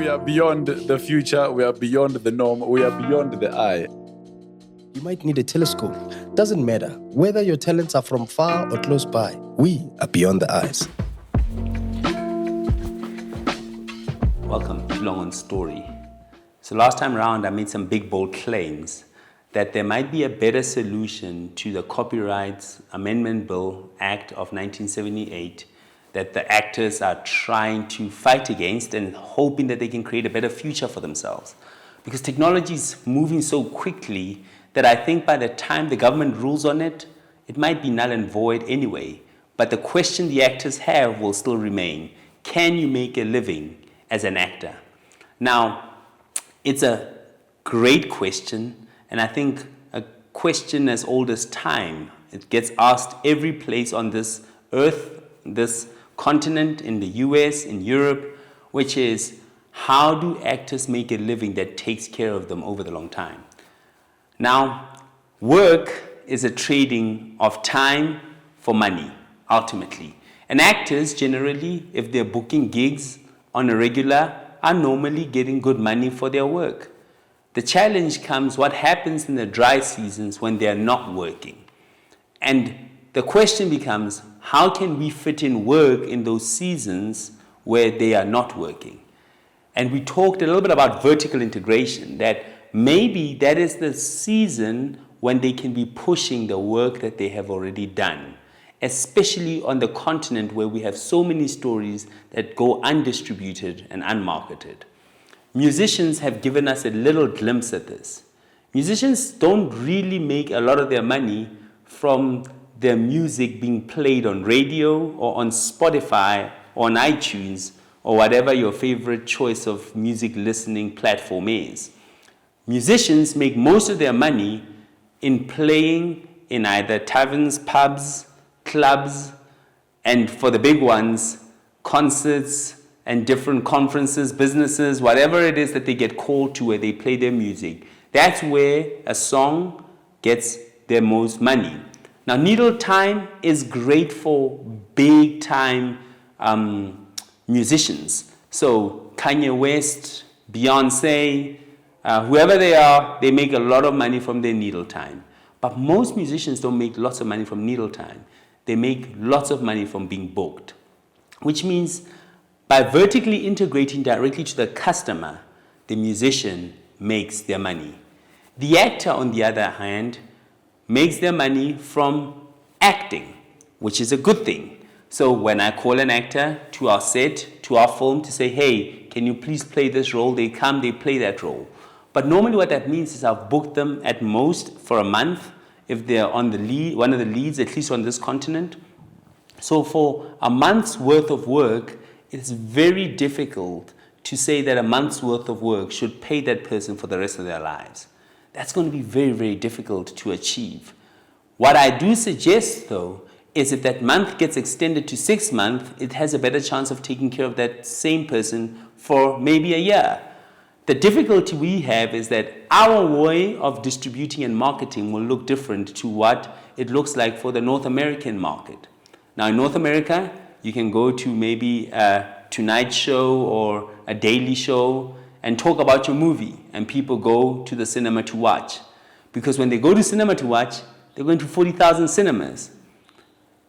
We are beyond the future. We are beyond the norm. We are beyond the eye. You might need a telescope. Doesn't matter whether your talents are from far or close by. We are beyond the eyes. Welcome to Long On Story. So last time around, I made some big, bold claims that there might be a better solution to the Copyright Amendment Bill Act of 1978 that the actors are trying to fight against and hoping that they can create a better future for themselves. Because technology is moving so quickly that I think by the time the government rules on it, it might be null and void anyway. But the question the actors have will still remain. Can you make a living as an actor? Now, it's a great question, and I think a question as old as time. It gets asked every place on this earth, this continent, in the US, in Europe, which is, how do actors make a living that takes care of them over the long time? Now, work is a trading of time for money, ultimately. And actors generally, if they're booking gigs on a regular, are normally getting good money for their work. The challenge comes what happens in the dry seasons when they're not working. And the question becomes, how can we fit in work in those seasons where they are not working? And we talked a little bit about vertical integration, that maybe that is the season when they can be pushing the work that they have already done, especially on the continent where we have so many stories that go undistributed and unmarketed. Musicians have given us a little glimpse at this. Musicians don't really make a lot of their money from their music being played on radio or on Spotify or on iTunes or whatever your favorite choice of music listening platform is. Musicians make most of their money in playing in either taverns, pubs, clubs, and for the big ones, concerts and different conferences, businesses, whatever it is that they get called to where they play their music. That's where a song gets their most money. Now, needle time is great for big time musicians. So Kanye West, Beyonce, whoever they are, they make a lot of money from their needle time. But most musicians don't make lots of money from needle time. They make lots of money from being booked, which means by vertically integrating directly to the customer, the musician makes their money. The actor, on the other hand, makes their money from acting, which is a good thing. So when I call an actor to our set, to our film, to say, hey, can you please play this role? They come, they play that role. But normally what that means is I've booked them at most for a month if they're on the lead, one of the leads, at least on this continent. So for a month's worth of work, it's very difficult to say that a month's worth of work should pay that person for the rest of their lives. That's going to be very, very difficult to achieve. What I do suggest, though, is if that month gets extended to 6 months, it has a better chance of taking care of that same person for maybe a year. The difficulty we have is that our way of distributing and marketing will look different to what it looks like for the North American market. Now, in North America, you can go to maybe a Tonight Show or a Daily Show and talk about your movie, and people go to the cinema to watch. Because when they go to cinema to watch, they're going to 40,000 cinemas.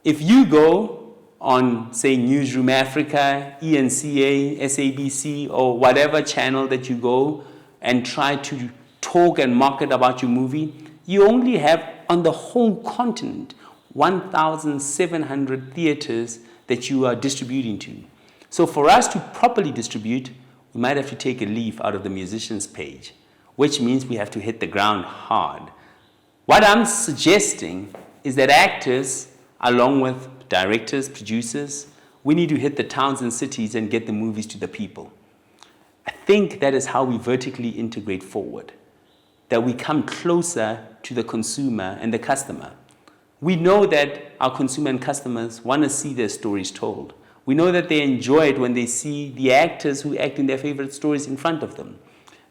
If you go on, say, Newsroom Africa, ENCA, SABC, or whatever channel that you go and try to talk and market about your movie, you only have, on the whole continent, 1,700 theaters that you are distributing to. So for us to properly distribute, we might have to take a leaf out of the musician's page, which means we have to hit the ground hard. What I'm suggesting is that actors, along with directors, producers, we need to hit the towns and cities and get the movies to the people. I think that is how we vertically integrate forward, that we come closer to the consumer and the customer. We know that our consumer and customers want to see their stories told. We know that they enjoy it when they see the actors who act in their favorite stories in front of them.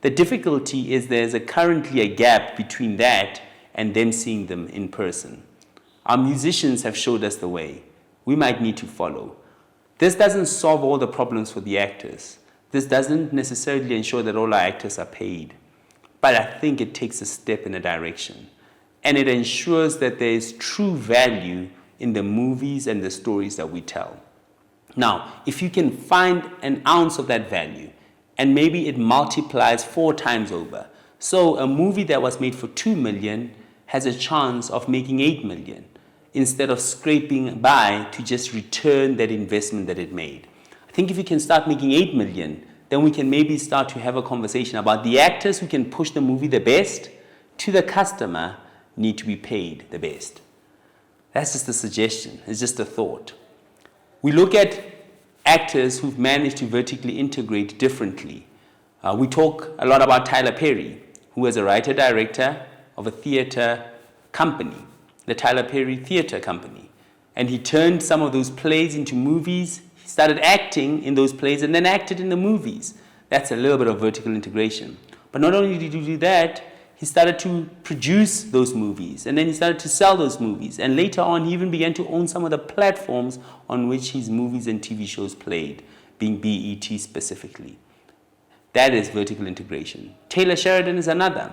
The difficulty is there's currently a gap between that and them seeing them in person. Our musicians have showed us the way. We might need to follow. This doesn't solve all the problems for the actors, This doesn't necessarily ensure that all our actors are paid, but I think it takes a step in a direction. And it ensures that there is true value in the movies and the stories that we tell. Now, if you can find an ounce of that value, and maybe it multiplies 4 times over, so a movie that was made for 2 million has a chance of making 8 million, instead of scraping by to just return that investment that it made. I think if you can start making 8 million, then we can maybe start to have a conversation about the actors who can push the movie the best to the customer need to be paid the best. That's just a suggestion. It's just a thought. We look at actors who've managed to vertically integrate differently. We talk a lot about Tyler Perry, who was a writer-director of a theater company, the Tyler Perry Theater Company. And he turned some of those plays into movies. He started acting in those plays and then acted in the movies. That's a little bit of vertical integration. But not only did he do that, he started to produce those movies, and then he started to sell those movies. And later on, he even began to own some of the platforms on which his movies and TV shows played, being BET specifically. That is vertical integration. Taylor Sheridan is another.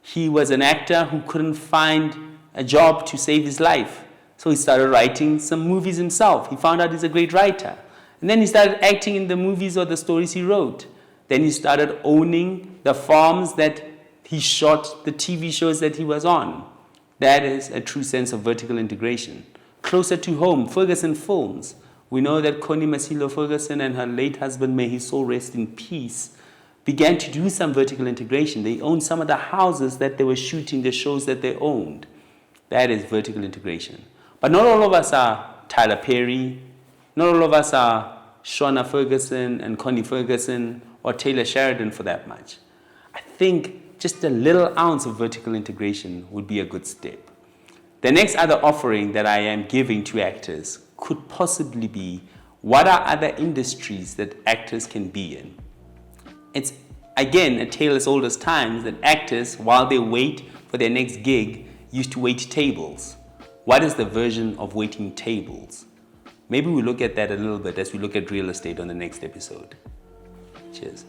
He was an actor who couldn't find a job to save his life. So he started writing some movies himself. He found out he's a great writer. And then he started acting in the movies or the stories he wrote. Then he started owning the farms that he shot, the TV shows that he was on. That is a true sense of vertical integration. Closer to home, Ferguson Films. We know that Connie Masilo Ferguson and her late husband, may his soul rest in peace, began to do some vertical integration. They owned some of the houses that they were shooting, the shows that they owned. That is vertical integration. But not all of us are Tyler Perry. Not all of us are Shauna Ferguson and Connie Ferguson or Taylor Sheridan for that much. I think just a little ounce of vertical integration would be a good step. The next other offering that I am giving to actors could possibly be, what are other industries that actors can be in? It's, again, a tale as old as times that actors, while they wait for their next gig, used to wait tables. What is the version of waiting tables? Maybe we'll look at that a little bit as we look at real estate on the next episode. Cheers.